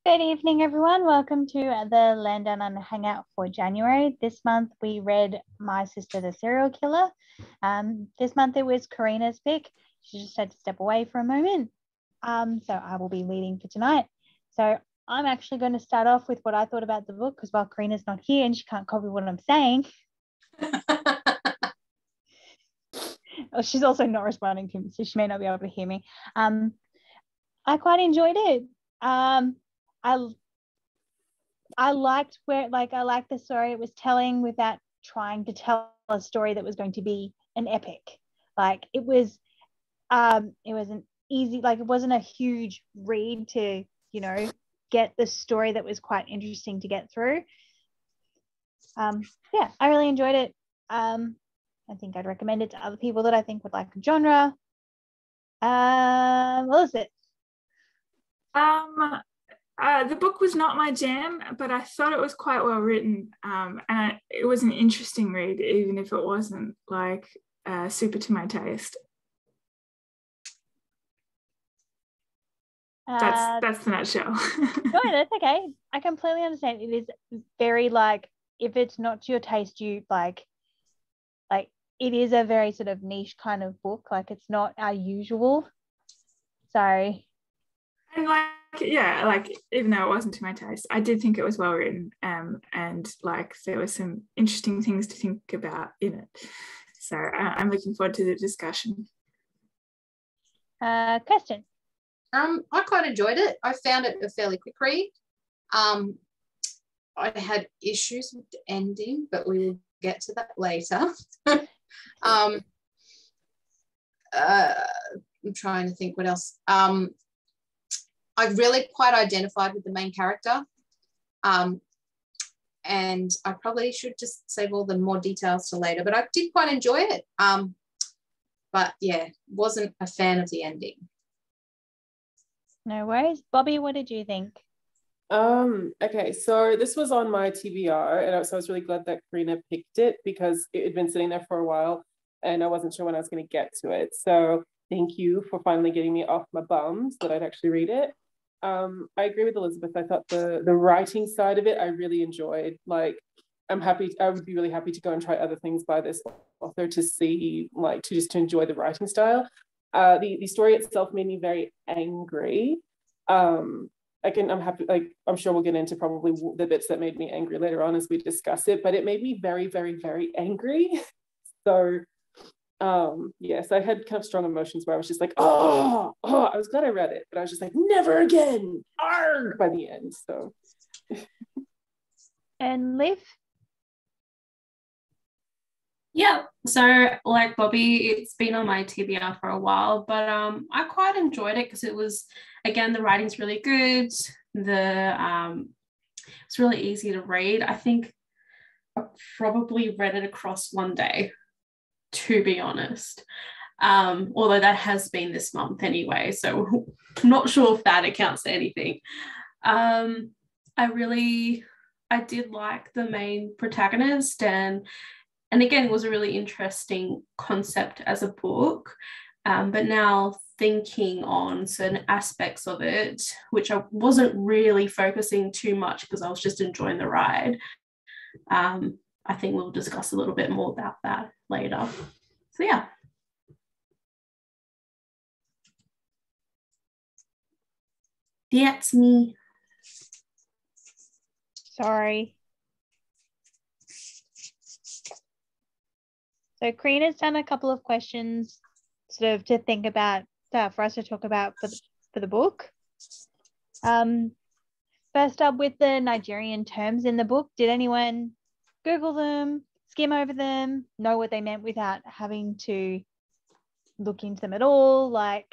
Good evening, everyone. Welcome to the Land Down Under Hangout for January. This month we read My Sister the Serial Killer. This month it was Karina's pick. She just had to step away for a moment. So I will be leading for tonight. So I'm actually going to start off with what I thought about the book because while Karina's not here and she can't copy what I'm saying. She's also not responding to me, so she may not be able to hear me. I quite enjoyed it. I liked the story it was telling without trying to tell a story that was going to be an epic. Like it was an easy, like it wasn't a huge read to, get the story that was quite interesting to get through. Yeah, I really enjoyed it. I think I'd recommend it to other people that I think would like the genre. What is it? The book was not my jam, but I thought it was quite well written, and it was an interesting read, even if it wasn't like super to my taste. That's the nutshell. No, that's okay. I completely understand. It is very like, if it's not to your taste, you like it is a very sort of niche kind of book. Like it's not our usual. Sorry. And even though it wasn't to my taste, I did think it was well written, and like there were some interesting things to think about in it. So I'm looking forward to the discussion. Kirsten. I quite enjoyed it. I found it a fairly quick read. I had issues with the ending, but we will get to that later. I'm trying to think what else. I really quite identified with the main character. And I probably should just save all the more details to later, but I did quite enjoy it. But yeah, wasn't a fan of the ending. No worries. Bobby, what did you think? Okay, so this was on my TBR, and so I was really glad that Karina picked it because it had been sitting there for a while and I wasn't sure when I was going to get to it. So thank you for finally getting me off my bum so that I'd actually read it. I agree with Elizabeth. I thought the writing side of it I really enjoyed. Like I would be really happy to go and try other things by this author to see, like to enjoy the writing style. The story itself made me very angry. I'm happy, like I'm sure we'll get into probably the bits that made me angry later on as we discuss it, but it made me very, very, very angry. So yes, I had kind of strong emotions where I was just like, oh, I was glad I read it, but I was just like, never again, arg, by the end. So and Liv? Yeah, so like Bobby, it's been on my TBR for a while, but I quite enjoyed it because it was, again, the writing's really good. It's really easy to read. I think I probably read it across one day, to be honest. Although that has been this month anyway, so I'm not sure if that accounts to anything. I did like the main protagonist, and again, it was a really interesting concept as a book. But now thinking on certain aspects of it, which I wasn't really focusing too much because I was just enjoying the ride. I think we'll discuss a little bit more about that later. So yeah. That's me. Sorry. So Karina's done a couple of questions sort of to think about for us to talk about for the book. First up with the Nigerian terms in the book. Did anyone Google them, skim over them, know what they meant without having to look into them at all? Like,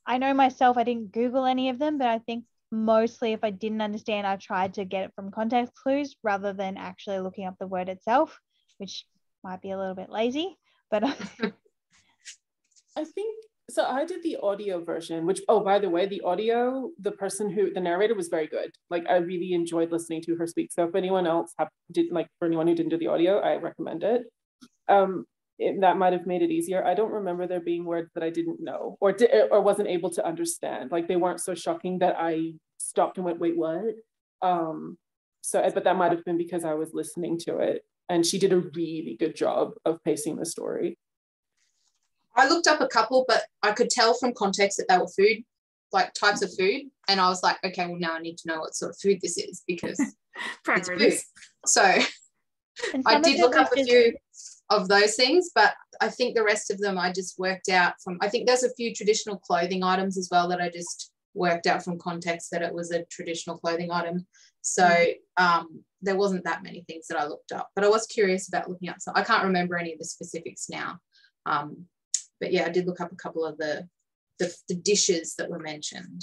I know myself, I didn't Google any of them, but I think mostly if I didn't understand, I tried to get it from context clues rather than actually looking up the word itself, which might be a little bit lazy, but I think so. I did the audio version, which, oh, by the way, the narrator was very good. Like I really enjoyed listening to her speak. So if anyone else for anyone who didn't do the audio, I recommend it. that might have made it easier. I don't remember there being words that I didn't know or wasn't able to understand. Like they weren't so shocking that I stopped and went, wait, what? But that might have been because I was listening to it, and she did a really good job of pacing the story. I looked up a couple, but I could tell from context that they were food, like types of food. And I was like, okay, well, now I need to know what sort of food this is because it's food. So I did look up a few of those things, but I think the rest of them I just worked out from, I think there's a few traditional clothing items as well that I just worked out from context that it was a traditional clothing item. So there wasn't that many things that I looked up, but I was curious about looking up. So I can't remember any of the specifics now. But yeah, I did look up a couple of the dishes that were mentioned.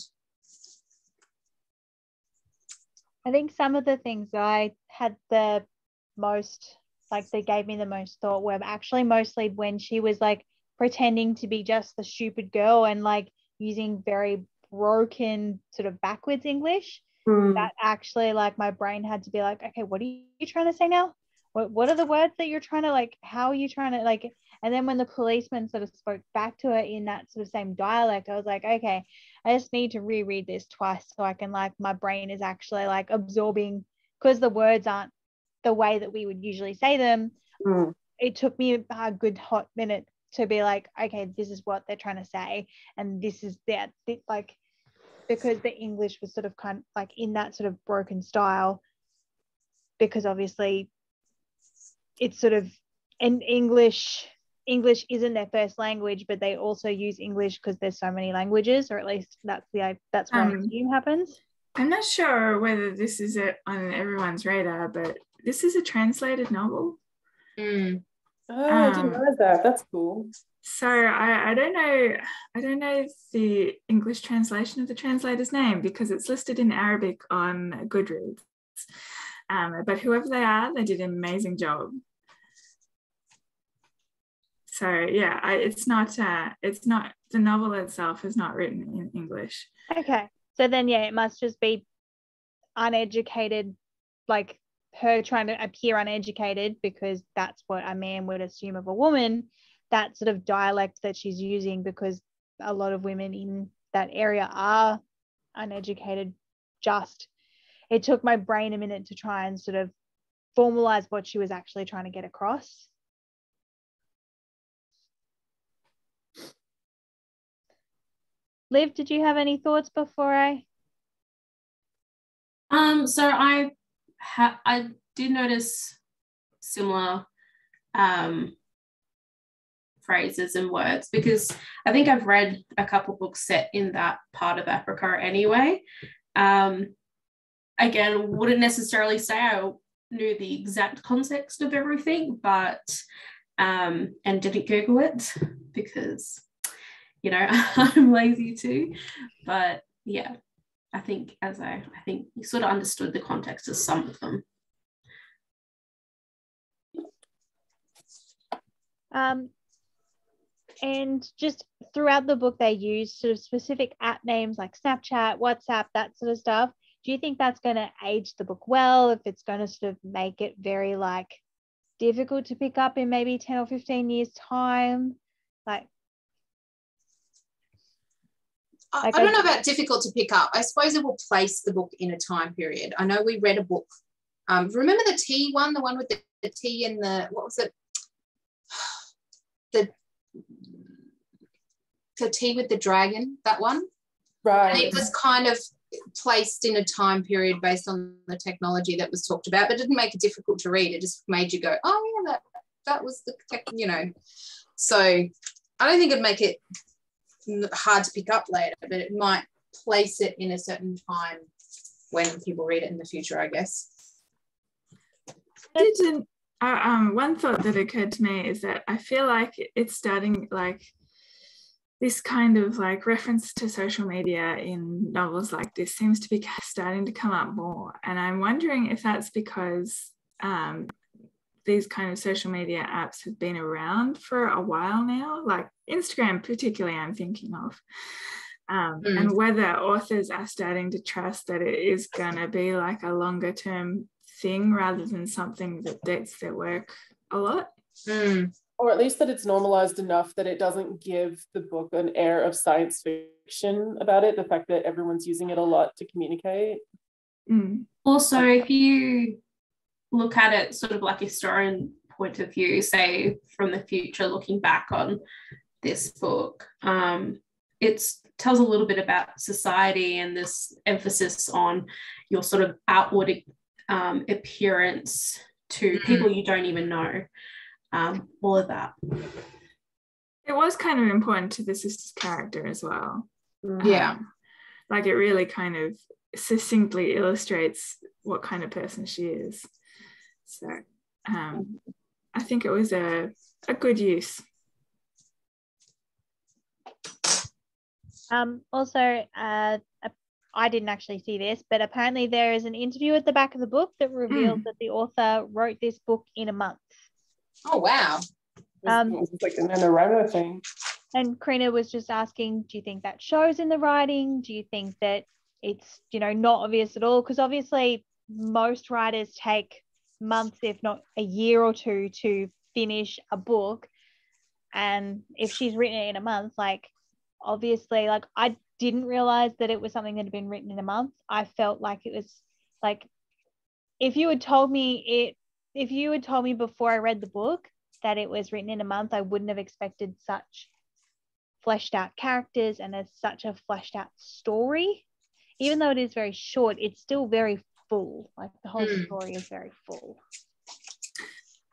I think some of the things I had the most, like they gave me the most thought were actually mostly when she was like pretending to be just the stupid girl and like using very broken sort of backwards English. That actually, like, my brain had to be like, okay, what are you trying to say now? What are the words that you're trying to, like, how are you trying to, like, and then when the policeman sort of spoke back to her in that sort of same dialect, I was like, okay, I just need to reread this twice so I can, like, my brain is actually like absorbing, because the words aren't the way that we would usually say them. It took me a good hot minute to be like, okay, this is what they're trying to say, and this is that, like, because the English was sort of kind of like in that sort of broken style, because obviously it's sort of, and English isn't their first language, but they also use English because there's so many languages, or at least that's what I assume happens. I'm not sure whether this is on everyone's radar, but this is a translated novel. Oh, I didn't realize that. That's cool. So I don't know the English translation of the translator's name because it's listed in Arabic on Goodreads. But whoever they are, they did an amazing job. So yeah, it's not the novel itself is not written in English. Okay, so then yeah, it must just be uneducated, like her trying to appear uneducated, because that's what a man would assume of a woman, that sort of dialect that she's using, because a lot of women in that area are uneducated. Just, it took my brain a minute to try and sort of formalize what she was actually trying to get across. Liv, did you have any thoughts before I? So I did notice similar phrases and words, because I think I've read a couple books set in that part of Africa anyway. Again, wouldn't necessarily say I knew the exact context of everything, but and didn't Google it because, you know, I'm lazy too. But yeah, I think you sort of understood the context of some of them. And just throughout the book, they use sort of specific app names like Snapchat, WhatsApp, that sort of stuff. Do you think that's going to age the book well, if it's going to sort of make it very like difficult to pick up in maybe 10 or 15 years time? Like I don't know about difficult to pick up. I suppose it will place the book in a time period. I know we read a book. Remember the tea one, the one with the tea and the, what was it? The tea with the dragon, that one. Right. And it was kind of placed in a time period based on the technology that was talked about, but it didn't make it difficult to read. It just made you go, oh yeah, that was the tech, you know. So I don't think it'd make it hard to pick up later, but it might place it in a certain time when people read it in the future, I guess. One thought that occurred to me is that I feel like it's starting, like this kind of like reference to social media in novels like this seems to be starting to come up more, and I'm wondering if that's because these kind of social media apps have been around for a while now, like Instagram particularly I'm thinking of, and whether authors are starting to trust that it is going to be like a longer term thing rather than something that dates their work a lot. Or at least that it's normalized enough that it doesn't give the book an air of science fiction about it, the fact that everyone's using it a lot to communicate. Also, if you look at it sort of like a historian point of view, say from the future, looking back on this book, it tells a little bit about society and this emphasis on your sort of outward appearance to people you don't even know, all of that. It was kind of important to the sister's character as well. Yeah. Like it really kind of succinctly illustrates what kind of person she is. So I think it was a good use. Also, I didn't actually see this, but apparently there is an interview at the back of the book that reveals that the author wrote this book in a month. Oh, wow. It's like an NaNoWriMo thing. And Karina was just asking, do you think that shows in the writing? Do you think that it's, not obvious at all? Because obviously most writers take months, if not a year or two, to finish a book. And if she's written it in a month, like, obviously, like, I didn't realize that it was something that had been written in a month. I felt like it was like, if you had told me before I read the book that it was written in a month, I wouldn't have expected such fleshed out characters and such a fleshed out story. Even though it is very short, it's still very full. Like the whole story is very full.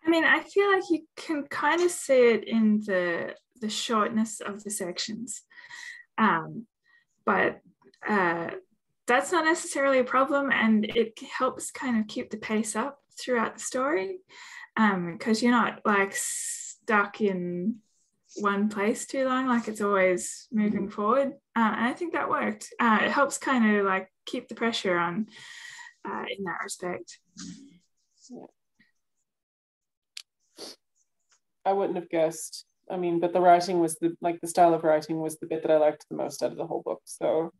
I mean, I feel like you can kind of see it in the shortness of the sections. But that's not necessarily a problem, and it helps kind of keep the pace up throughout the story, because you're not like stuck in one place too long, like it's always moving forward. And I think that worked. It helps kind of like keep the pressure on in that respect. I wouldn't have guessed. I mean, but the writing was the style of writing was the bit that I liked the most out of the whole book. So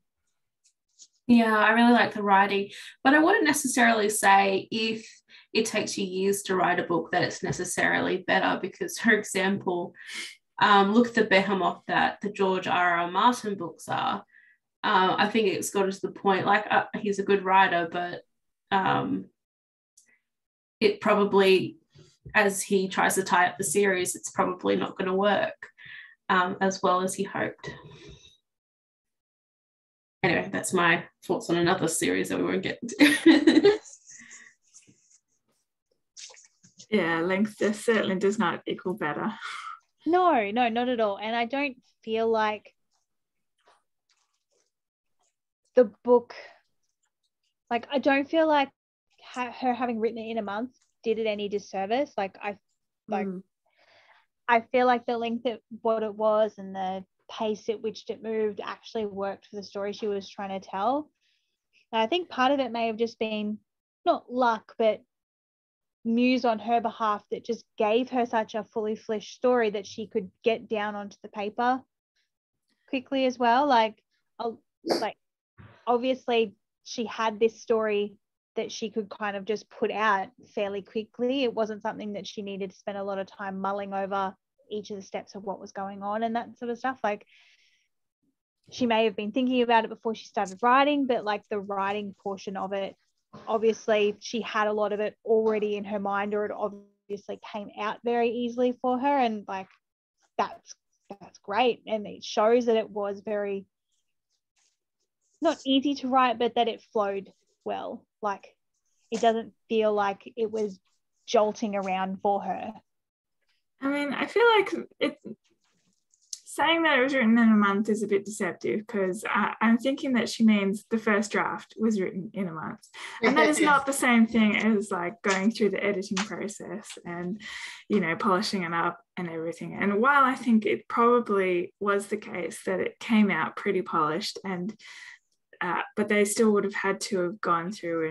yeah, I really like the writing, but I wouldn't necessarily say if it takes you years to write a book that it's necessarily better, because, for example, look at the behemoth that the George R.R. Martin books are. I think it's gotten to the point, like, he's a good writer, but it probably, as he tries to tie up the series, it's probably not going to work as well as he hoped. Anyway, that's my thoughts on another series that we won't get into. Yeah, length certainly does not equal better. No, not at all. And I don't feel like the book, like, I don't feel like her having written it in a month did it any disservice. I feel like the length of what it was and the pace at which it moved actually worked for the story she was trying to tell. And I think part of it may have just been not luck, but muse on her behalf that just gave her such a fully fleshed story that she could get down onto the paper quickly as well. Like obviously she had this story that she could kind of just put out fairly quickly. It wasn't something that she needed to spend a lot of time mulling over each of the steps of what was going on and that sort of stuff. Like, she may have been thinking about it before she started writing, but like the writing portion of it, obviously she had a lot of it already in her mind, or it obviously came out very easily for her, and like that's great. And it shows that it was very not easy to write, but that it flowed well. Like, it doesn't feel like it was jolting around for her. I mean, I feel like saying that it was written in a month is a bit deceptive, because I'm thinking that she means the first draft was written in a month. And that is not the same thing as like going through the editing process and, polishing it up and everything. And while I think it probably was the case that it came out pretty polished, and but they still would have had to have gone through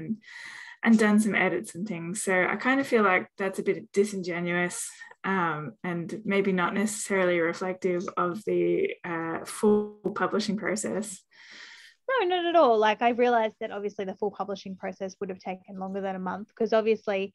and done some edits and things. So I kind of feel like that's a bit disingenuous, and maybe not necessarily reflective of the full publishing process. No, not at all. Like, I realized that obviously the full publishing process would have taken longer than a month, because obviously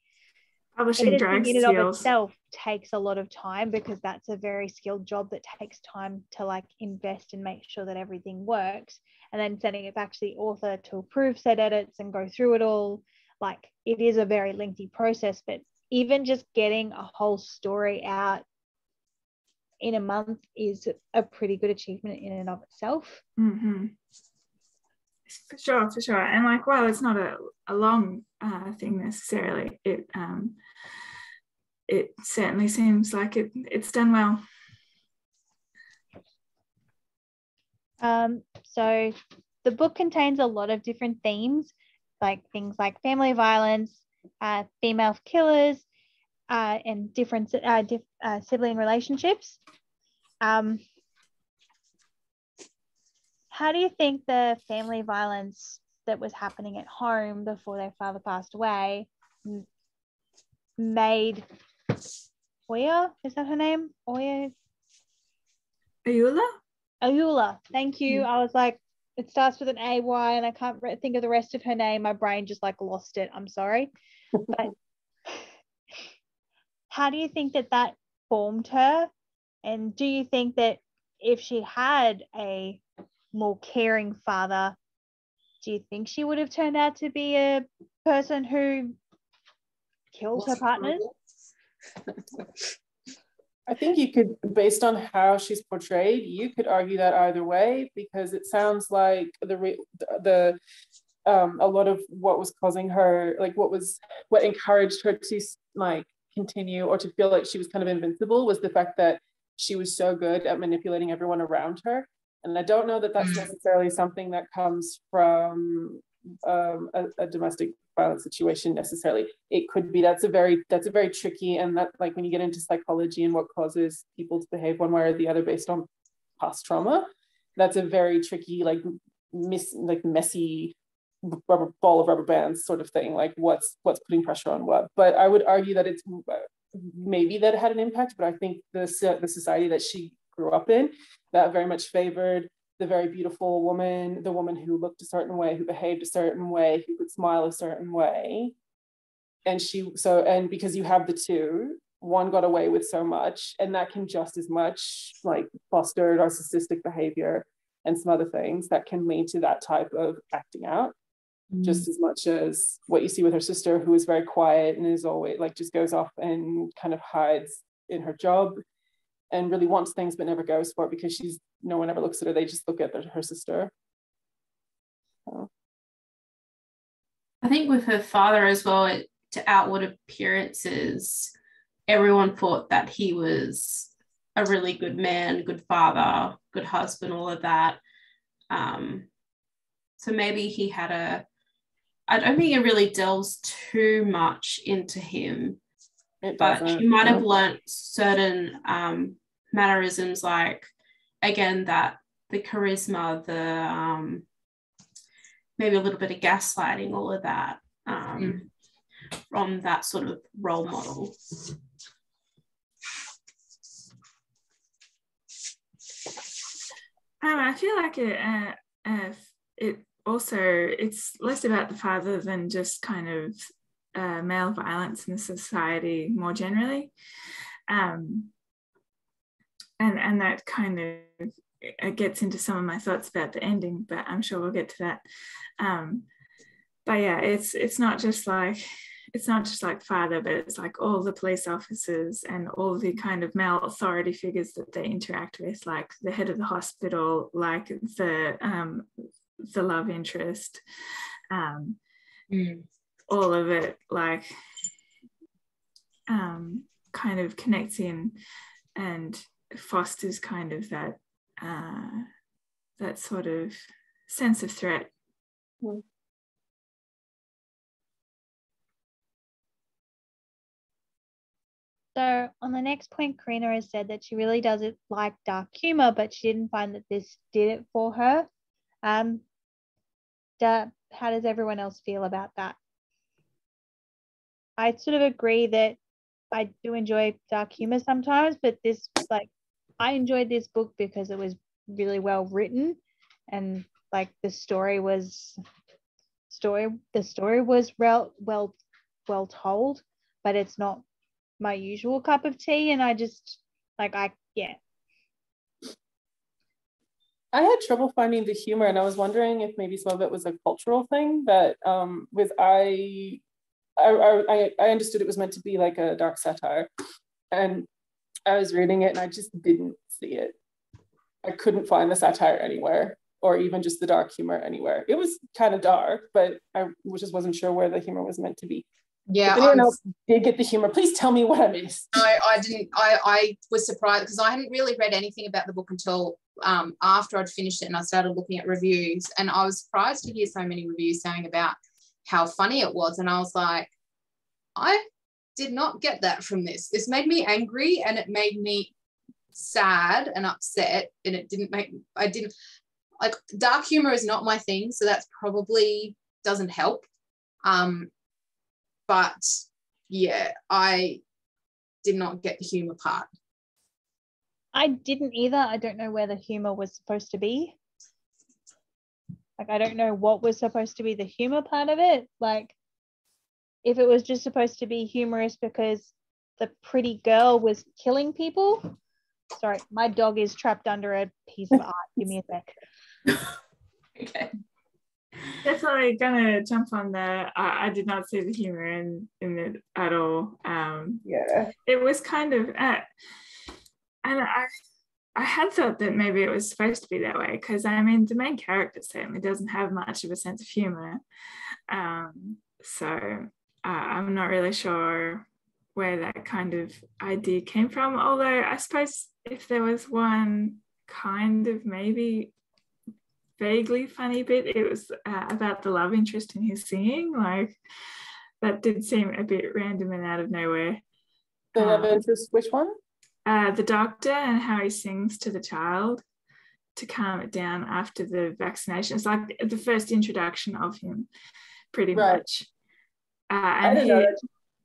Publishing dry in and of seals. itself takes a lot of time, because that's a very skilled job that takes time to like invest and make sure that everything works, and then sending it back to the author to approve said edits and go through it all. Like, it is a very lengthy process, but even just getting a whole story out in a month is a pretty good achievement in and of itself. Mm-hmm. For sure. And like, while it's not a long thing necessarily, it certainly seems like it's done well. So the book contains a lot of different themes, like things like family violence, female killers, and different sibling relationships. How do you think the family violence that was happening at home before their father passed away made Oya, is that her name? Ayula, thank you. I was like, it starts with an AY and I can't think of the rest of her name. My brain just like lost it. I'm sorry. But how do you think that formed her? And do you think that if she had a more caring father, do you think she would have turned out to be a person who kills her partners? I think you could, based on how she's portrayed, you could argue that either way, because it sounds like a lot of what was causing her, like what encouraged her to like continue or to feel like she was kind of invincible, was the fact that she was so good at manipulating everyone around her. And I don't know that that's necessarily something that comes from a domestic violence situation necessarily. It could be that's a very tricky, and that, like, when you get into psychology and what causes people to behave one way or the other based on past trauma, that's a very tricky, like messy ball of rubber bands sort of thing, like what's putting pressure on what. But I would argue that it's maybe that had an impact, but I think the society that she grew up in, that very much favored the very beautiful woman, the woman who looked a certain way, who behaved a certain way, who could smile a certain way. And because you have the two, one got away with so much, and that can just as much like foster narcissistic behavior and some other things that can lead to that type of acting out, just as much as what you see with her sister, who is very quiet and is always like just goes off and kind of hides in her job and really wants things but never goes for it because no one ever looks at her. They just look at her sister. So. I think with her father as well, to outward appearances, everyone thought that he was a really good man, good father, good husband, all of that. So maybe he had I don't think it really delves too much into him, but she might have learnt certain mannerisms, like, again, that the charisma, the maybe a little bit of gaslighting, all of that, from that sort of role model. I feel like it's less about the father than just kind of male violence in society more generally, and that kind of gets into some of my thoughts about the ending, but I'm sure we'll get to that. But yeah, it's not just like father, but it's like all the police officers and all the kind of male authority figures that they interact with, like the head of the hospital, like the love interest, all of it, like kind of connects in and fosters kind of that sort of sense of threat. So on the next point, Karina has said that she really doesn't like dark humor, but she didn't find that this did it for her. How does everyone else feel about that? I sort of agree that I do enjoy dark humor sometimes, but this, like, I enjoyed this book because it was really well written, and like the story was well told. but it's not my usual cup of tea, and I just I had trouble finding the humor, and I was wondering if maybe some of it was a cultural thing that I understood it was meant to be like a dark satire, and I was reading it and I just didn't see it. I couldn't find the satire anywhere, or even just the dark humor anywhere. It was kind of dark, but I just wasn't sure where the humor was meant to be. Yeah, if anyone else did get the humor, please tell me what I missed. No, I didn't. I was surprised because I hadn't really read anything about the book until after I'd finished it, and I started looking at reviews, and I was surprised to hear so many reviews saying about how funny it was, and I was like, I did not get that from this. This made me angry, and it made me sad and upset, and I didn't like, dark humor is not my thing, so that's probably doesn't help. But yeah, I did not get the humor part. I didn't either. I don't know where the humor was supposed to be. Like, I don't know what was supposed to be the humor part of it. Like, if it was just supposed to be humorous because the pretty girl was killing people. Sorry, my dog is trapped under a piece of art. Give me a sec. Okay. Definitely gonna jump on there. I did not see the humor in it at all. Yeah, it was kind of, and I had thought that maybe it was supposed to be that way, because I mean the main character certainly doesn't have much of a sense of humor. So I'm not really sure where that kind of idea came from. Although I suppose if there was one kind of maybe vaguely funny bit, it was about the love interest in his singing. Like, that did seem a bit random and out of nowhere. The love interest, which one? The doctor, and how he sings to the child to calm it down after the vaccination. It's like the first introduction of him, pretty much. And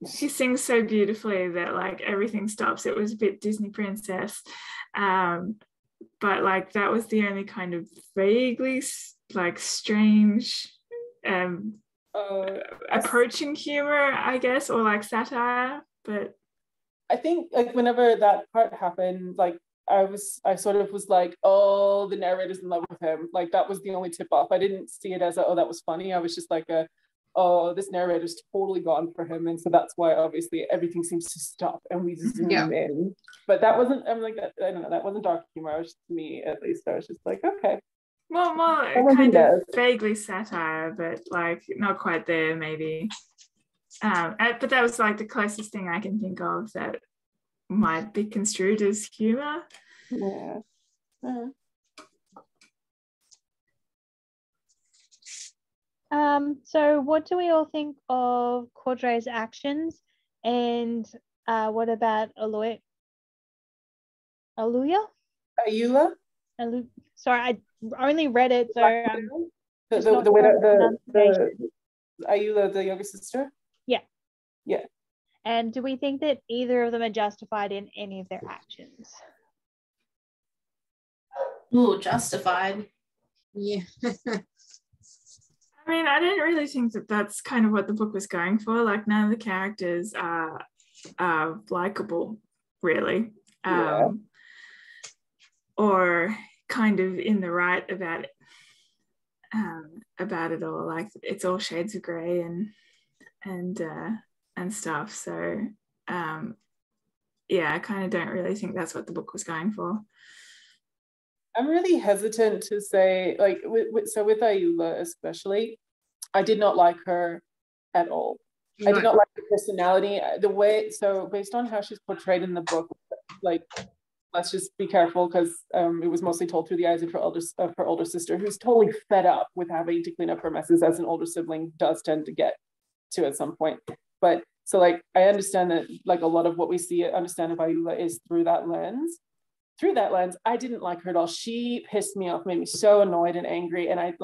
he sings so beautifully that like everything stops. It was a bit Disney princess. But like that was the only kind of vaguely like strange approaching humor, I guess, or like satire. But I think like whenever that part happened, like I sort of was like, oh, the narrator's in love with him. Like that was the only tip off. I didn't see it as a, oh, that was funny. I was just like oh, this narrator's totally gone for him, and so that's why obviously everything seems to stop and we zoom in. But that wasn't, I'm like, I don't know, that wasn't dark humor. I was just, to me at least, I was just like, okay. Well, kind of vaguely satire, but like not quite there maybe. But that was like the closest thing I can think of that might be construed as humor. Yeah. So what do we all think of Quadre's actions, and what about Aluya? Sorry, I only read it, so the Ayula, the younger sister. Yeah. And do we think that either of them are justified in any of their actions? Ooh, justified. Yeah. I mean, I didn't really think that that's kind of what the book was going for. Like, none of the characters are likable, really, or kind of in the right about it all. Like, it's all shades of grey and stuff. So, I kind of don't really think that's what the book was going for. I'm really hesitant to say, like, with Ayula especially, I did not like her at all. No. I did not like her personality, the way, so based on how she's portrayed in the book, like, let's just be careful, because it was mostly told through the eyes of her older sister, who's totally fed up with having to clean up her messes, as an older sibling does tend to get to at some point. But so, like, I understand that, like, a lot of what we understand of Ayula is through that lens. Through that lens, I didn't like her at all. She pissed me off, made me so annoyed and angry. And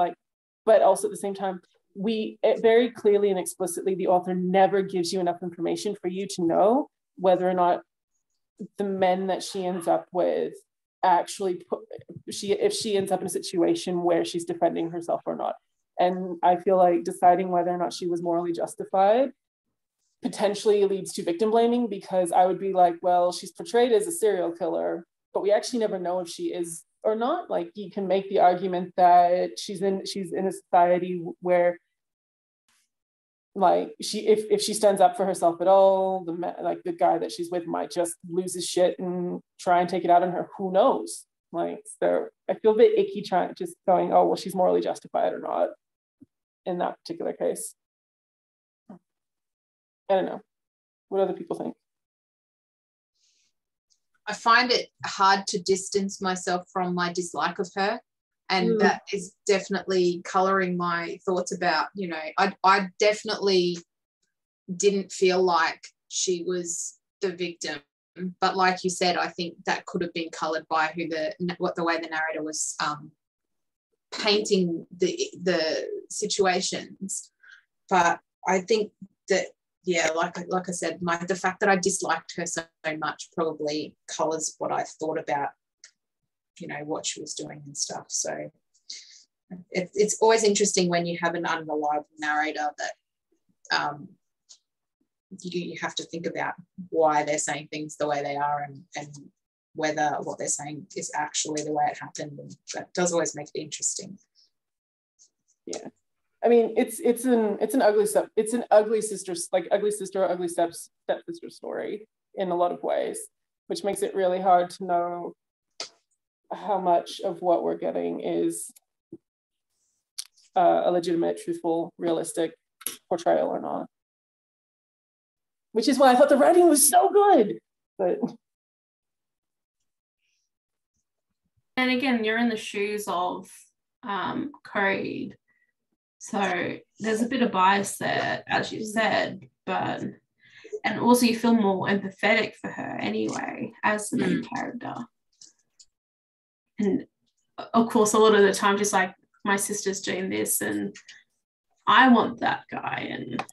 but also at the same time, very clearly and explicitly, the author never gives you enough information for you to know whether or not the men that she ends up with actually if she ends up in a situation where she's defending herself or not. And I feel like deciding whether or not she was morally justified potentially leads to victim blaming, because I would be like, well, she's portrayed as a serial killer, but we actually never know if she is or not. Like, you can make the argument that she's in a society where, like, if she stands up for herself at all, the guy that she's with might just lose his shit and try and take it out on her. Who knows? Like, so I feel a bit icky just going, oh, well, she's morally justified or not in that particular case. I don't know. What other people think? I find it hard to distance myself from my dislike of her. And that is definitely colouring my thoughts about, you know, I definitely didn't feel like she was the victim. But like you said, I think that could have been coloured by the way the narrator was painting the situations. But I think that, yeah, like I said, the fact that I disliked her so much probably colours what I thought about, you know, what she was doing and stuff. So it's always interesting when you have an unreliable narrator that you have to think about why they're saying things the way they are, and whether what they're saying is actually the way it happened. And that does always make it interesting. Yeah. I mean, it's an ugly stuff. It's an ugly sister, like ugly sister or ugly stepsister story in a lot of ways, which makes it really hard to know how much of what we're getting is a legitimate, truthful, realistic portrayal or not. Which is why I thought the writing was so good. But and again, you're in the shoes of Creed. So there's a bit of bias there, as you said, and also you feel more empathetic for her anyway as the main character. And of course, a lot of the time, just like, my sister's doing this and I want that guy and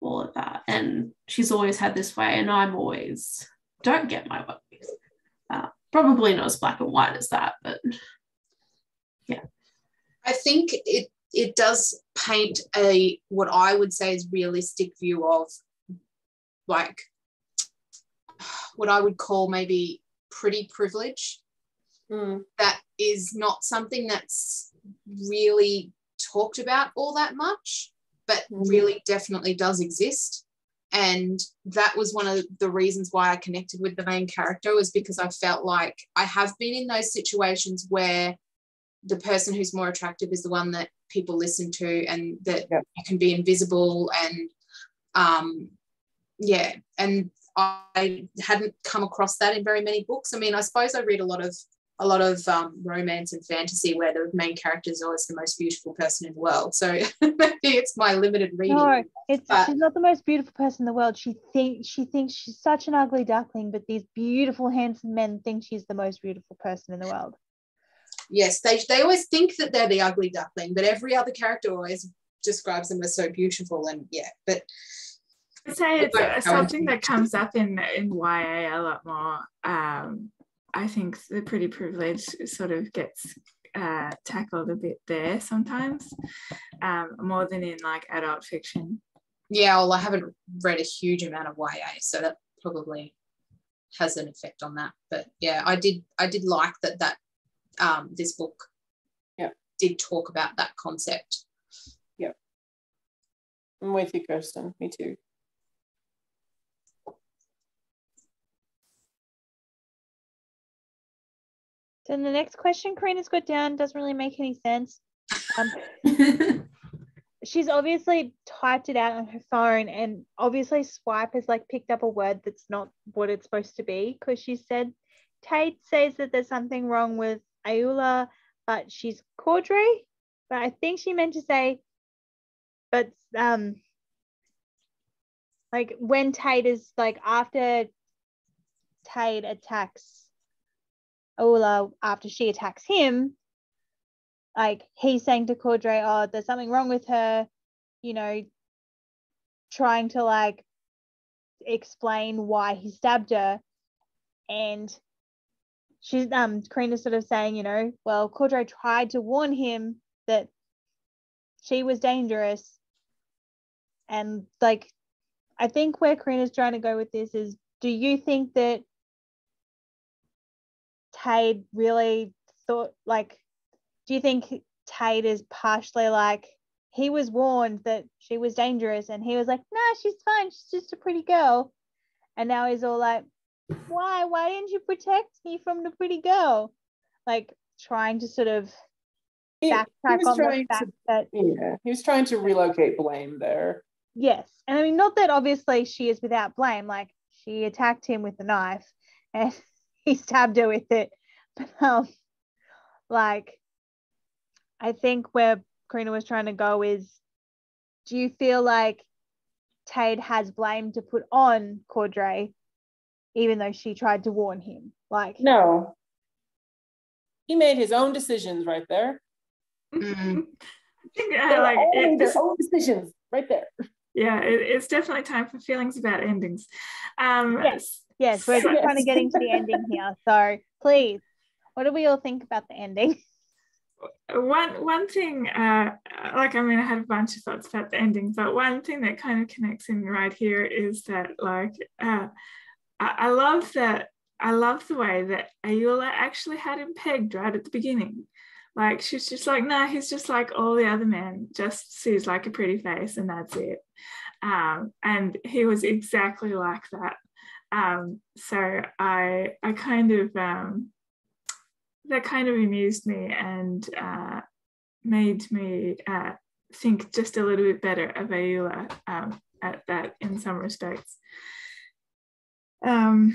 all of that. And she's always had this way and I'm always don't get my way. Probably not as black and white as that, but yeah. I think it does paint what I would say is realistic view of, like, what I would call maybe pretty privilege. That is not something that's really talked about all that much, but really definitely does exist. And that was one of the reasons why I connected with the main character, was because I felt like I have been in those situations where the person who's more attractive is the one that people listen to, and that you can be invisible. And and I hadn't come across that in very many books. I mean, I suppose I read a lot of romance and fantasy where the main character is always the most beautiful person in the world. So maybe it's my limited reading. No, she's not the most beautiful person in the world. She thinks she's such an ugly duckling, but these beautiful, handsome men think she's the most beautiful person in the world. Yes, they always think that they're the ugly duckling, but every other character always describes them as so beautiful. And but I'd say it's something that comes up in YA a lot more. I think the pretty privilege sort of gets tackled a bit there sometimes, more than in like adult fiction. Yeah, well, I haven't read a huge amount of YA, so that probably has an effect on that. But yeah, I did like that this book did talk about that concept. Yeah. I'm with you, Kirsten. Me too. So the next question Karina's got down doesn't really make any sense. She's obviously typed it out on her phone, and obviously Swipe has like picked up a word that's not what it's supposed to be, because she said Tate says that there's something wrong with Ayula, but she's Caudry. But I think she meant to say, but like when Tate is like, after Tate attacks Ayula, after she attacks him, like he's saying to Caudry, oh, there's something wrong with her, you know, trying to like explain why he stabbed her. And she's Karina's sort of saying, you know, well, Caudry tried to warn him that she was dangerous, and like I think where Karina's trying to go with this is, do you think that Tade really thought, like, do you think Tade is partially like, he was warned that she was dangerous and he was like, nah, she's fine, she's just a pretty girl, and now he's all like, why didn't you protect me from the pretty girl? Like, trying to sort of backtrack on the fact that he was trying to relocate blame there. Yes, and I mean, not that obviously she is without blame, like she attacked him with the knife and he stabbed her with it, but like, I think where Karina was trying to go is, do you feel like Tade has blame to put on Cordray even though she tried to warn him? Like, no, he made his own decisions right there. Mm. Their own decisions right there. Yeah, it's definitely time for feelings about endings. Yes, we're just trying to get into the ending here. So please, what do we all think about the ending? One thing, I had a bunch of thoughts about the ending, but one thing that kind of connects in right here is that, like, I love the way that Ayula actually had him pegged right at the beginning. Like, she's just like, nah, he's just like all the other men, just sees like a pretty face and that's it. And he was exactly like that. So I kind of, that kind of amused me and made me think just a little bit better of Ayula at that in some respects. But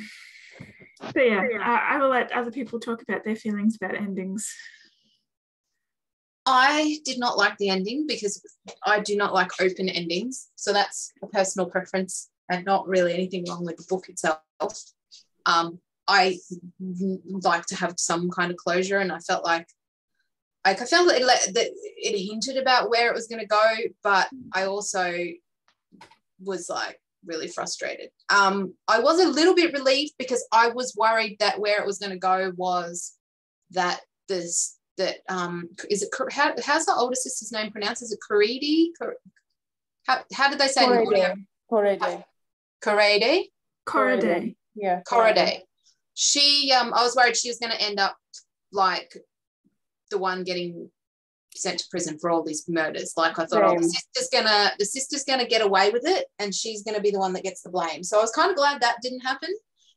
yeah, I will let other people talk about their feelings about endings. I did not like the ending because I do not like open endings. So that's a personal preference and not really anything wrong with the book itself. I like to have some kind of closure, and I felt like I felt that it hinted about where it was going to go, but I also was like really frustrated. I was a little bit relieved because I was worried that where it was going to go was that how's the older sister's name pronounced? Is it Correde? How did they say it in audio? Correde. Yeah. Correde. She, I was worried she was going to end up like the one getting sent to prison for all these murders. Like, I thought, the sister's gonna get away with it, and she's gonna be the one that gets the blame. So I was kind of glad that didn't happen.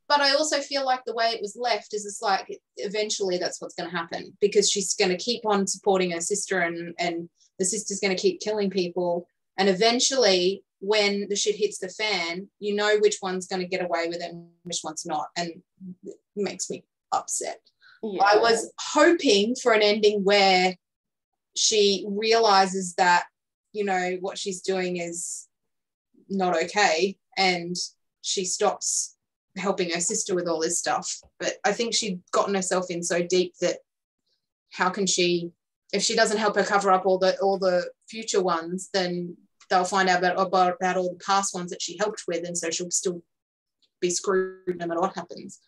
But I also feel like the way it was left is it's like eventually that's what's going to happen, because she's going to keep on supporting her sister, and the sister's going to keep killing people. And eventually, when the shit hits the fan, you know which one's going to get away with it and which one's not. And it makes me upset. Yeah. I was hoping for an ending where she realizes that, you know, what she's doing is not okay, and she stops helping her sister with all this stuff. But I think she'd gotten herself in so deep that how can she, if she doesn't help her cover up all the future ones, then they'll find out about all the past ones that she helped with, and so she'll still be screwed no matter what happens.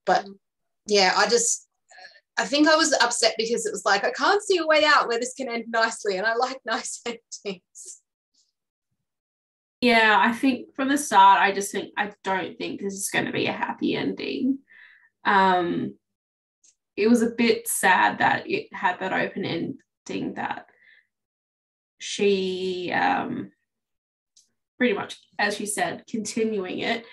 But yeah, I think I was upset because it was like, I can't see a way out where this can end nicely, and I like nice endings. Yeah, I think from the start, I don't think this is going to be a happy ending. It was a bit sad that it had that open ending, that she pretty much, as you said, continuing it.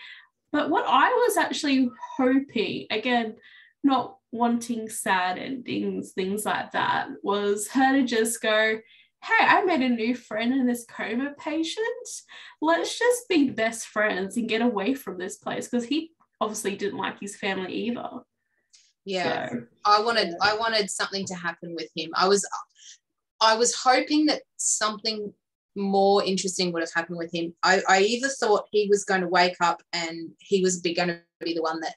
But what I was actually hoping, again, not wanting sad endings, things like that, was her to just go, hey, I made a new friend in this coma patient. Let's just be best friends and get away from this place, because he obviously didn't like his family either. Yeah, so, I wanted something to happen with him. I was hoping that something more interesting would have happened with him. I either thought he was going to wake up and he was going to be the one that,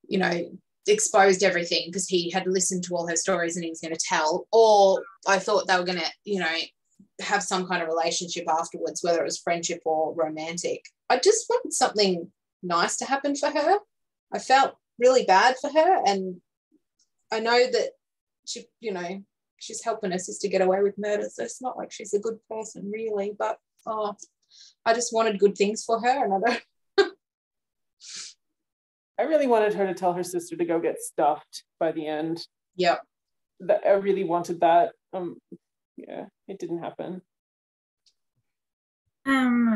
you know, exposed everything because he had listened to all her stories and he was going to tell, or I thought they were going to, you know, have some kind of relationship afterwards, whether it was friendship or romantic. I just wanted something nice to happen for her. I felt really bad for her, and I know that she, you know, she's helping her sister get away with murder, so it's not like she's a good person really, but I just wanted good things for her, and I don't. I really wanted her to tell her sister to go get stuffed by the end. Yeah. I really wanted that. Yeah, it didn't happen.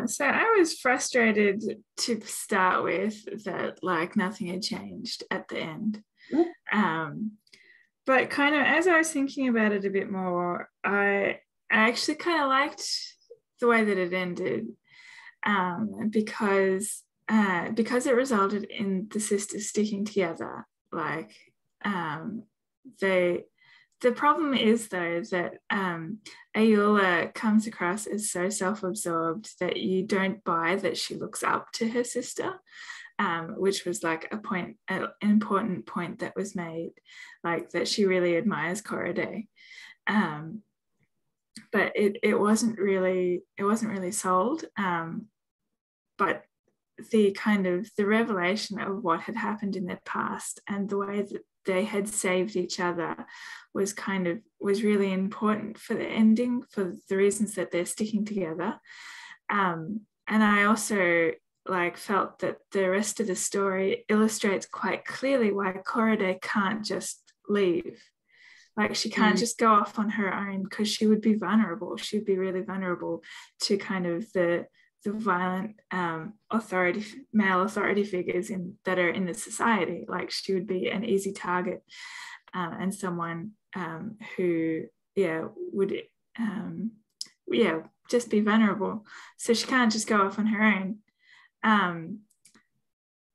So I was frustrated to start with that, like, nothing had changed at the end. But kind of as I was thinking about it a bit more, I actually kind of liked the way that it ended, because it resulted in the sisters sticking together. Like, the problem is, though, that Ayoola comes across as so self-absorbed that you don't buy that she looks up to her sister, which was like an important point that was made, like that she really admires Corriday. But it wasn't really sold. But the revelation of what had happened in their past and the way that they had saved each other was really important for the ending, for the reasons that they're sticking together. And I also felt that the rest of the story illustrates quite clearly why Corriday can't just leave. Like, she can't just go off on her own, because she would be vulnerable. She'd be really vulnerable to kind of the violent male authority figures that are in the society. Like, she would be an easy target, and someone who would just be vulnerable. So she can't just go off on her own.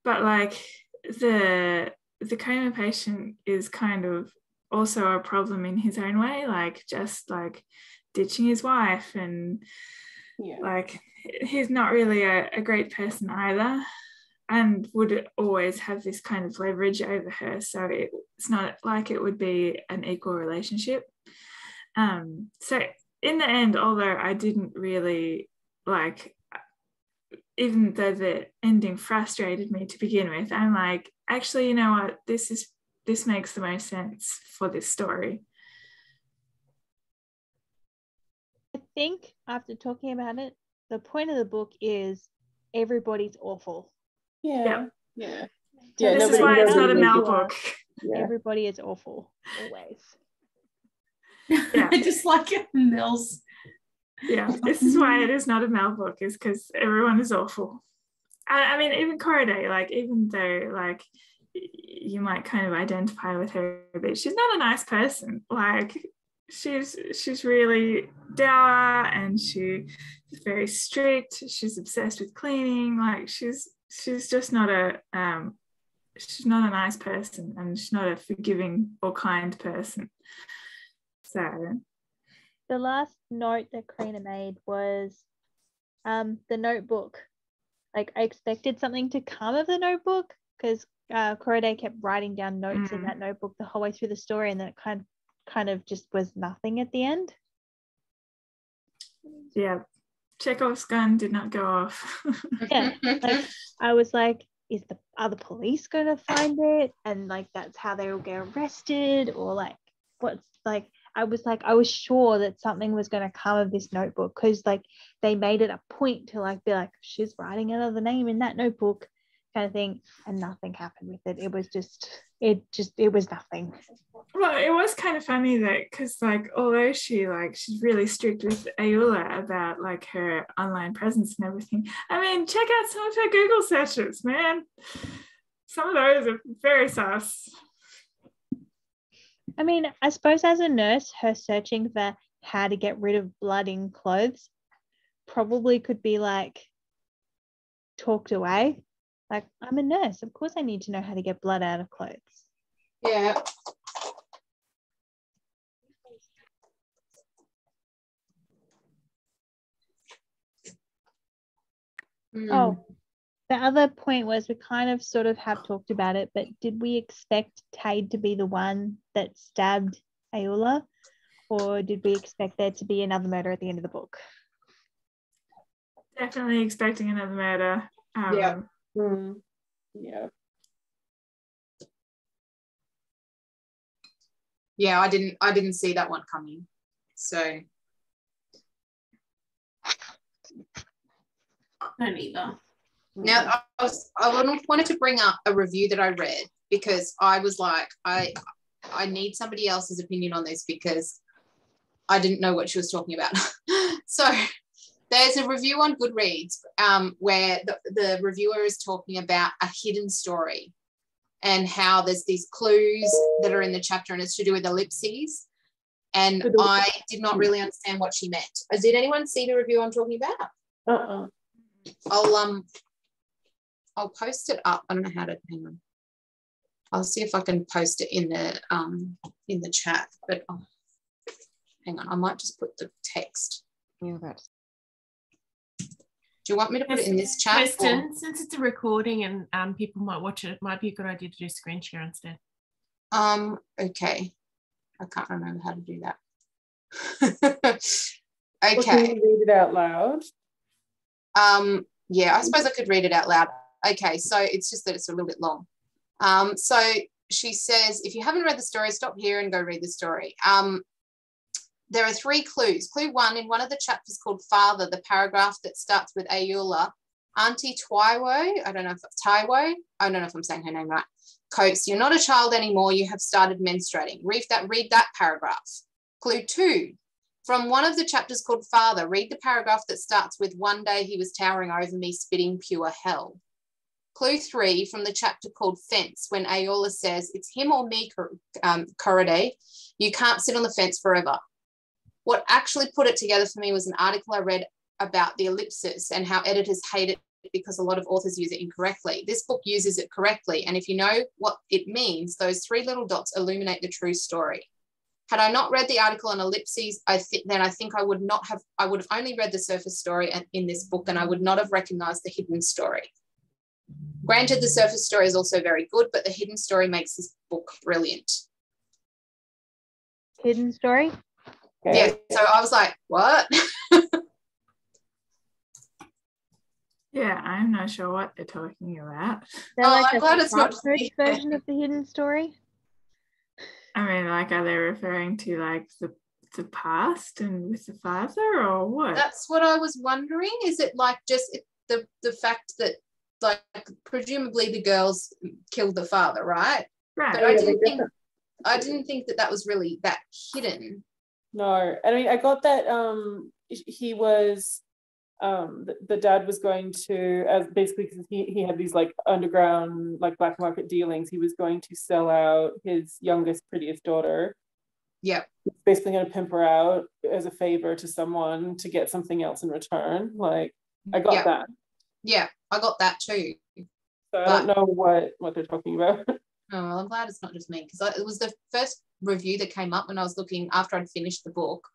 But like the coma patient is kind of also a problem in his own way, like just like ditching his wife, and like he's not really a great person either, and would always have this kind of leverage over her. So it's not like it would be an equal relationship. So in the end, although I didn't really like, even though the ending frustrated me to begin with, I'm like, actually, you know what, this makes the most sense for this story. I think after talking about it, the point of the book is everybody's awful. Yeah. This is why it's not a Mel book. Everybody is awful, always. I just like it, Mel's. Yeah, this is why it is not a Mel book, is because everyone is awful. I mean, even Corriday, like, even though like you might kind of identify with her a bit, she's not a nice person. Like, she's really dour, and she's very strict. She's obsessed with cleaning. Like, she's just not she's not a nice person, and she's not a forgiving or kind person. So the last note that Karina made was the notebook. Like, I expected something to come of the notebook, because Corriday kept writing down notes in that notebook the whole way through the story, and then it kind of just was nothing at the end. Yeah, Chekhov's gun did not go off. Yeah, like I was like, are the police going to find it, and like that's how they will get arrested, or like what's like. I was sure that something was going to come of this notebook, because like they made it a point to like be like, she's writing another name in that notebook, kind of thing, and nothing happened with it. It was nothing. Well, it was kind of funny that, because like although she's really strict with Ayoola about like her online presence and everything, I mean, check out some of her Google searches, man. Some of those are very sus. I mean, I suppose as a nurse, her searching for how to get rid of blood in clothes probably could be like talked away. Like, I'm a nurse, of course I need to know how to get blood out of clothes. Yeah. Oh, the other point was, we kind of sort of have talked about it, but did we expect Tade to be the one that stabbed Ayoola, or did we expect there to be another murder at the end of the book? Definitely expecting another murder. Yeah. Yeah. Yeah, I didn't see that one coming. So don't either. Now, I wanted to bring up a review that I read because I was like, I need somebody else's opinion on this because I didn't know what she was talking about. So there's a review on Goodreads where the reviewer is talking about a hidden story and how there's these clues that are in the chapter and it's to do with ellipses. And I did not really understand what she meant. Did anyone see the review I'm talking about? I'll post it up. I don't know how to, hang on. I'll see if I can post it in the chat, but hang on, I might just put the text. Yeah, that's... Do you want me to put it in this chat? Kristen, since it's a recording and people might watch it, it might be a good idea to do screen share instead. Okay. I can't remember how to do that. Okay. Well, can you read it out loud? Yeah, I suppose I could read it out loud. Okay, so it's just that it's a little bit long. So she says, if you haven't read the story, stop here and go read the story. There are 3 clues. Clue 1, in one of the chapters called Father, the paragraph that starts with Ayula, Auntie Taiwo, I don't know if I'm saying her name right, quotes, you're not a child anymore, you have started menstruating. Read that paragraph. Clue 2, from one of the chapters called Father, read the paragraph that starts with one day he was towering over me, spitting pure hell. Clue 3, from the chapter called Fence, when Ayola says, it's him or me, Korode, you can't sit on the fence forever. What actually put it together for me was an article I read about the ellipsis and how editors hate it because a lot of authors use it incorrectly. This book uses it correctly, and if you know what it means, those 3 little dots illuminate the true story. Had I not read the article on ellipses, I think I would have only read the surface story in this book, and I would not have recognized the hidden story. Granted, the surface story is also very good, but the hidden story makes this book brilliant. Hidden story? Yeah, so I was like, what? Yeah, I'm not sure what they're talking about. They're like I'm glad it's not just me. version of the hidden story. I mean, like, are they referring to like the past and with the father, or what? That's what I was wondering. Is it like just the fact that, like, presumably the girls killed the father, right? Right. But I didn't think that was really that hidden. No, I mean, I got that he was the dad was going to, as basically because he had these like underground like black market dealings, he was going to sell out his youngest prettiest daughter. Yeah, basically going to pimp her out as a favor to someone to get something else in return. Like, I got that. Yeah, I got that too. So I don't know what they're talking about. Oh, well, I'm glad it's not just me, because it was the first review that came up when I was looking after I'd finished the book,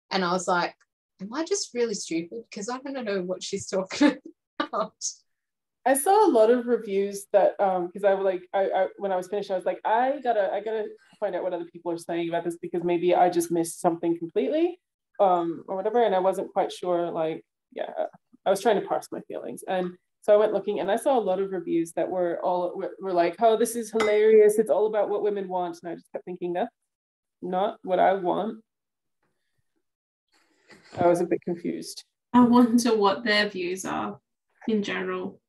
and I was like, am I just really stupid? Because I don't know what she's talking about. I saw a lot of reviews that because I when I was finished, I was like, I gotta find out what other people are saying about this, because maybe I just missed something completely or whatever, and I wasn't quite sure. Like, yeah, I was trying to parse my feelings, and so I went looking, and I saw a lot of reviews that were like, oh, this is hilarious, it's all about what women want, and I just kept thinking, that's not what I want. I was a bit confused. I wonder what their views are in general.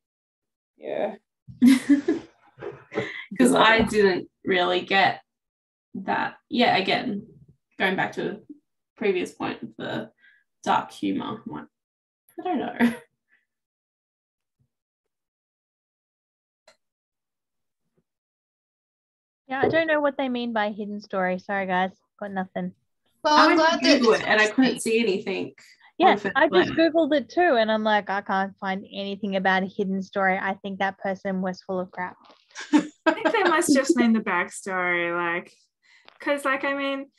Yeah. Because I didn't really get that. Yeah, again, going back to the previous point of the dark humor, I'm like, I don't know. Yeah, I don't know what they mean by hidden story. Sorry, guys. Got nothing. Well, I I'm went glad to Google that it and I couldn't see anything. Yeah, I just Googled it too, and I'm like, I can't find anything about a hidden story. I think that person was full of crap. I think they must just mean the backstory, like, because, like, I mean,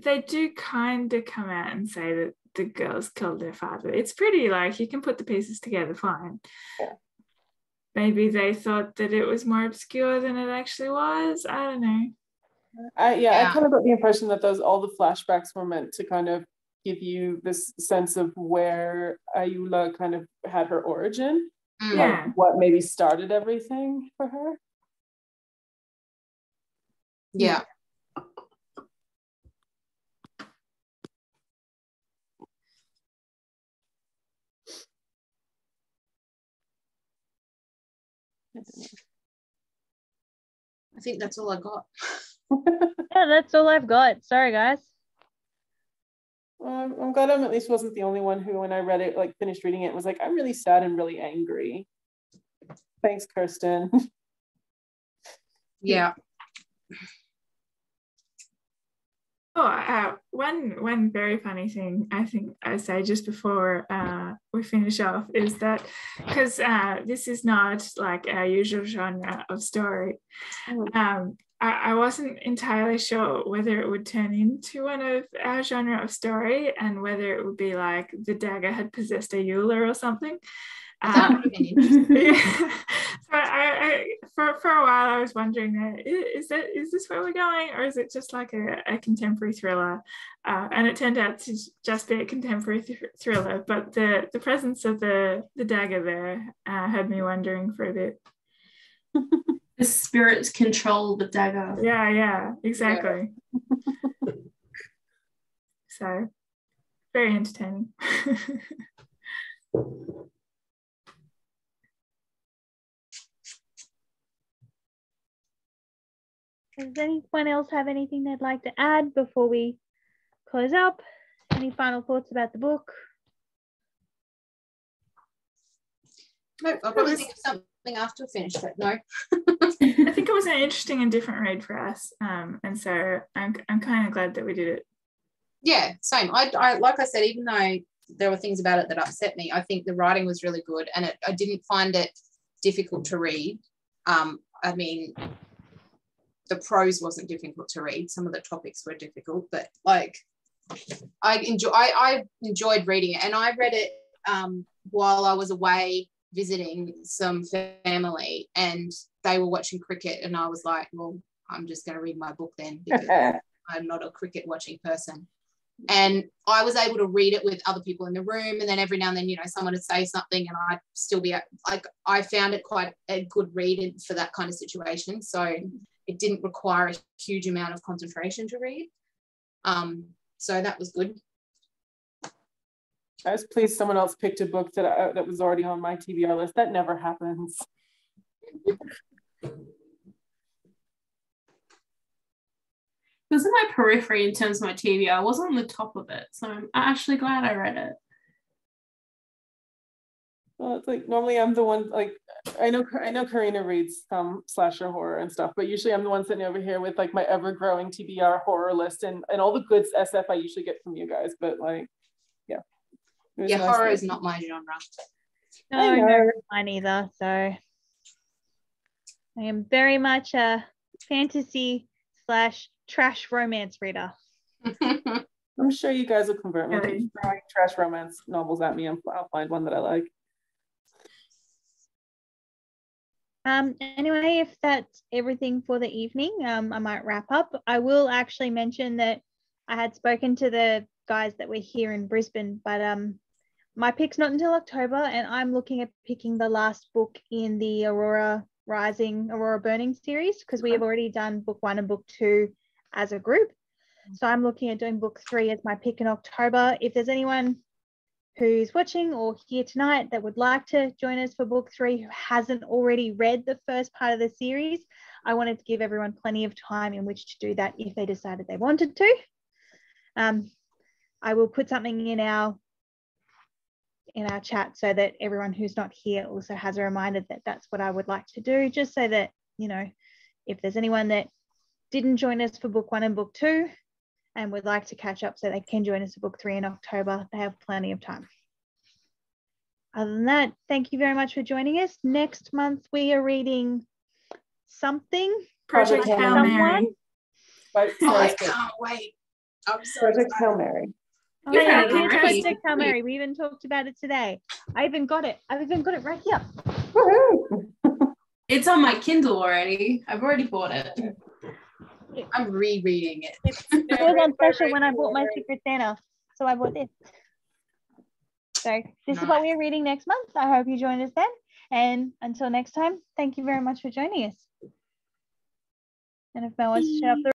they do kind of come out and say that the girls killed their father. It's pretty, like, you can put the pieces together fine. Yeah. Maybe they thought that it was more obscure than it actually was. I don't know. I kind of got the impression that all the flashbacks were meant to kind of give you this sense of where Ayula kind of had her origin. Yeah. Like what maybe started everything for her. Yeah. I think that's all I got. Yeah, that's all I've got. Sorry, guys. I'm glad I at least wasn't the only one who, when I read it, like finished reading it, was like, I'm really sad and really angry. Thanks, Kirsten. Yeah. Oh, one very funny thing I think I say just before we finish off is that because this is not like our usual genre of story, I wasn't entirely sure whether it would turn into one of our genre of story and whether it would be like the dagger had possessed a Euler or something. That would have been interesting. Yeah. So for a while I was wondering, is this where we're going, or is it just like a contemporary thriller? And it turned out to just be a contemporary thriller, but the presence of the dagger there had me wondering for a bit. The spirits control the dagger. Yeah, exactly. Yeah. So very entertaining. Does anyone else have anything they'd like to add before we close up? Any final thoughts about the book? No, I'll probably think of something after I finish, but no. I think it was an interesting and different read for us, and so I'm kind of glad that we did it. Yeah, same. I like I said, even though there were things about it that upset me, I think the writing was really good, and I didn't find it difficult to read. I mean, the prose wasn't difficult to read. Some of the topics were difficult, but like I enjoyed reading it, and I read it while I was away visiting some family, and they were watching cricket, and I was like, well, I'm just going to read my book then, because I'm not a cricket watching person. And I was able to read it with other people in the room, and then every now and then, someone would say something and I'd still be like, I found it quite a good read for that kind of situation. So it didn't require a huge amount of concentration to read. So that was good. I was pleased someone else picked a book that was already on my TBR list. That never happens. It was in my periphery in terms of my TBR. I wasn't on the top of it, so I'm actually glad I read it. Well, it's like normally I'm the one, like I know Karina reads some slasher horror and stuff, but usually I'm the one sitting over here with like my ever-growing TBR horror list and all the good SF I usually get from you guys. But like, yeah. Yeah, nice horror is not my genre. No, mine either. So I am very much a fantasy / trash romance reader. I'm sure you guys will convert me. Keep throwing trash romance novels at me, and I'll find one that I like. Anyway, if that's everything for the evening, I might wrap up. I will actually mention that I had spoken to the guys that were here in Brisbane, but my pick's not until October, and I'm looking at picking the last book in the Aurora Burning series, because we have already done book 1 and book 2 as a group. So I'm looking at doing book 3 as my pick in October. If there's anyone who's watching or here tonight that would like to join us for book 3 who hasn't already read the first part of the series, I wanted to give everyone plenty of time in which to do that if they decided they wanted to. I will put something in our chat so that everyone who's not here also has a reminder that that's what I would like to do, just so that, if there's anyone that didn't join us for book 1 and book 2 and would like to catch up so they can join us for book 3 in October, they have plenty of time. Other than that, thank you very much for joining us. Next month we are reading something. Project Hail Mary. I can't wait. I'm so Project Hail Mary. Oh, yeah, Project Hail Mary. We even talked about it today. I've even got it right here. It's on my Kindle already. I've already bought it. I'm rereading it. It was on special when I bought my Secret Santa, so I bought this. So this is what we're reading next month. I hope you join us then. And until next time, thank you very much for joining us. And if Mel wants to shut up the